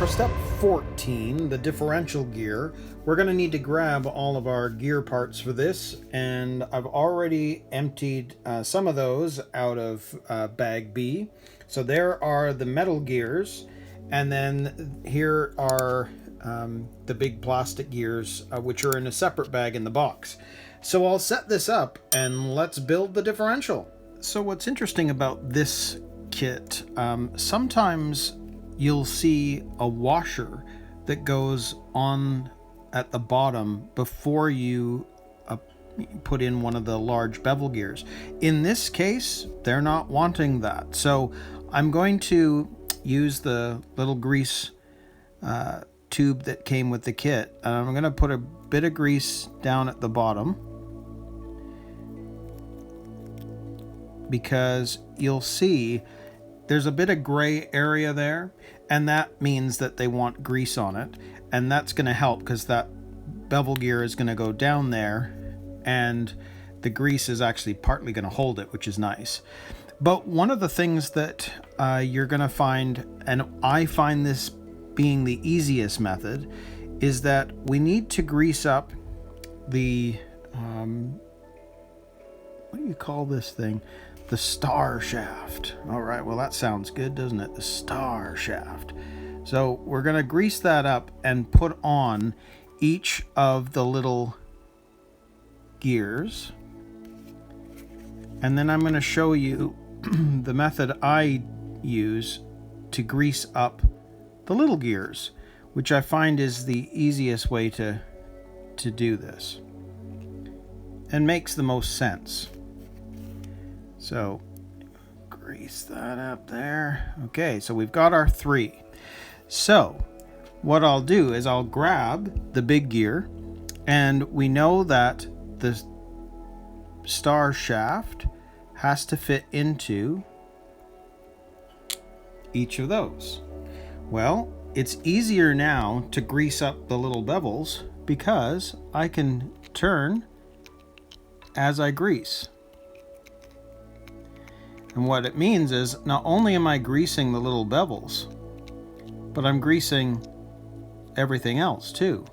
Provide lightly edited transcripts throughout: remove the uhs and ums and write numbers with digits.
for step 14, the differential gear, we're going to need to grab all of our gear parts for this, and I've already emptied some of those out of bag B. So there are the metal gears, and then here are the big plastic gears, which are in a separate bag in the box. So I'll set this up and let's build the differential. So what's interesting about this kit, sometimes you'll see a washer that goes on at the bottom before you put in one of the large bevel gears. In this case, they're not wanting that. So I'm going to use the little grease tube that came with the kit, and I'm going to put a bit of grease down at the bottom, because you'll see there's a bit of gray area there, and that means that they want grease on it, and that's going to help because that bevel gear is going to go down there and the grease is actually partly going to hold it, which is nice. But one of the things that you're going to find, and I find this being the easiest method, is that we need to grease up the what do you call this thing? The star shaft. All right, well, that sounds good, doesn't it? The star shaft. So we're going to grease that up and put on each of the little gears. And then I'm going to show you the method I use to grease up the little gears, which I find is the easiest way to do this and makes the most sense. So grease that up there. Okay, so we've got our 3. So what I'll do is I'll grab the big gear, and we know that the star shaft has to fit into each of those. Well, it's easier now to grease up the little bevels because I can turn as I grease. And what it means is not only am I greasing the little bevels, but I'm greasing everything else too.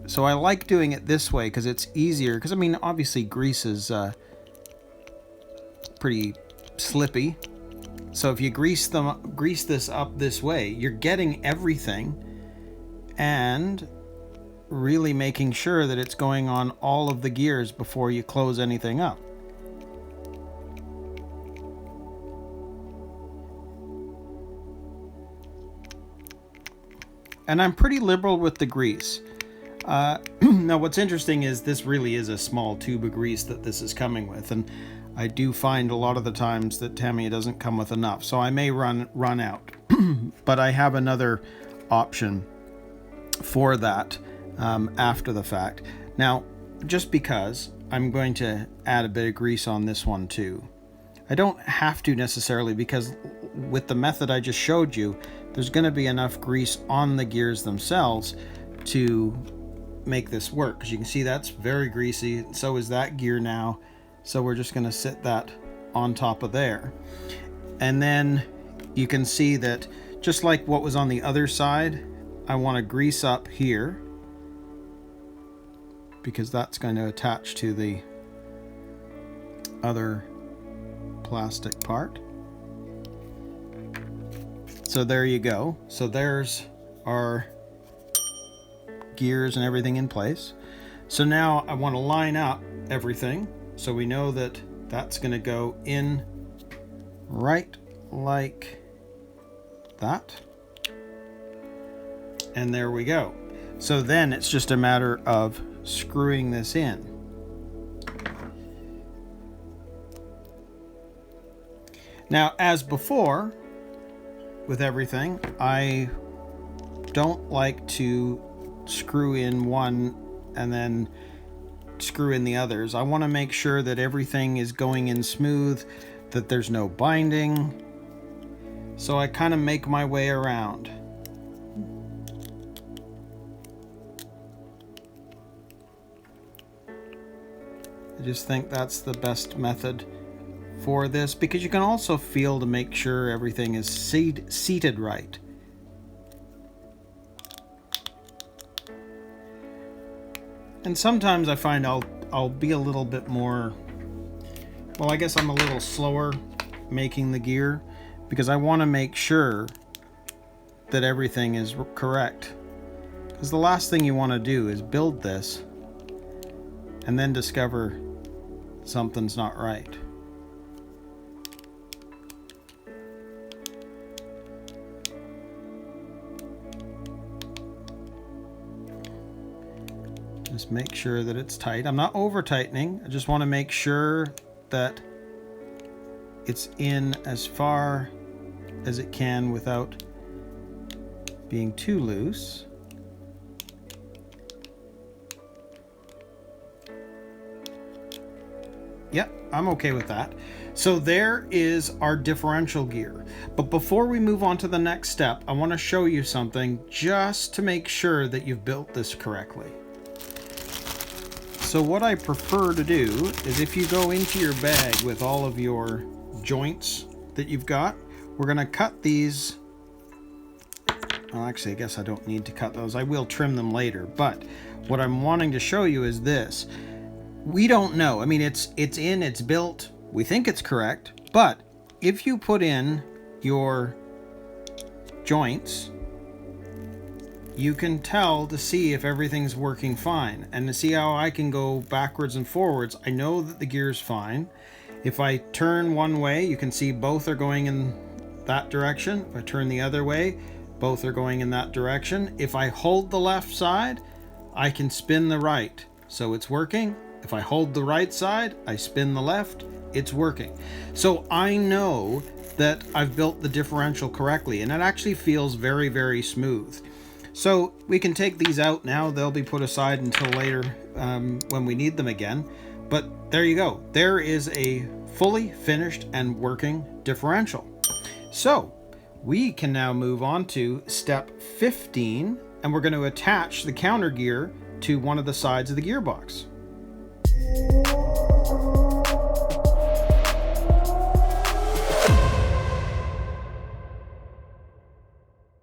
So I like doing it this way because it's easier, because I mean obviously grease is pretty slippy. So if you grease this up this way, you're getting everything and really making sure that it's going on all of the gears before you close anything up. And I'm pretty liberal with the grease. Now what's interesting is this really is a small tube of grease that this is coming with, and I do find a lot of the times that Tamiya doesn't come with enough, so I may run out. But I have another option for that after the fact. Now, just because I'm going to add a bit of grease on this one too. I don't have to necessarily, because with the method I just showed you, there's going to be enough grease on the gears themselves to make this work. Because you can see that's very greasy, so is that gear now. So we're just going to sit that on top of there. And then you can see that just like what was on the other side, I want to grease up here because that's going to attach to the other plastic part. So there you go. So there's our gears and everything in place. So now I want to line up everything so we know that that's going to go in right like that. And there we go. So then it's just a matter of screwing this in. Now, as before with everything, I don't like to screw in one and then screw in the others. I want to make sure that everything is going in smooth, that there's no binding. So I kind of make my way around. just think that's the best method for this, because you can also feel to make sure everything is seated right. And sometimes I find I'll be a little bit more, well, I guess I'm a little slower making the gear because I want to make sure that everything is correct. Because the last thing you want to do is build this and then discover something's not right. Just make sure that it's tight. I'm not over tightening. I just want to make sure that it's in as far as it can without being too loose. Yep, I'm okay with that. So there is our differential gear. But before we move on to the next step, I want to show you something just to make sure that you've built this correctly. So what I prefer to do is, if you go into your bag with all of your joints that you've got, we're going to cut these. Well, actually, I guess I don't need to cut those. I will trim them later. But what I'm wanting to show you is this. We don't know. I mean, it's in, it's built. We think it's correct. But if you put in your joints, you can tell to see if everything's working fine. And to see how I can go backwards and forwards, I know that the gear's fine. If I turn one way, you can see both are going in that direction. If I turn the other way, both are going in that direction. If I hold the left side, I can spin the right. So it's working. If I hold the right side, I spin the left, it's working. So I know that I've built the differential correctly, and it actually feels very, very smooth. So we can take these out now. They'll be put aside until later when we need them again. But there you go. There is a fully finished and working differential. So we can now move on to step 15, and we're going to attach the counter gear to one of the sides of the gearbox.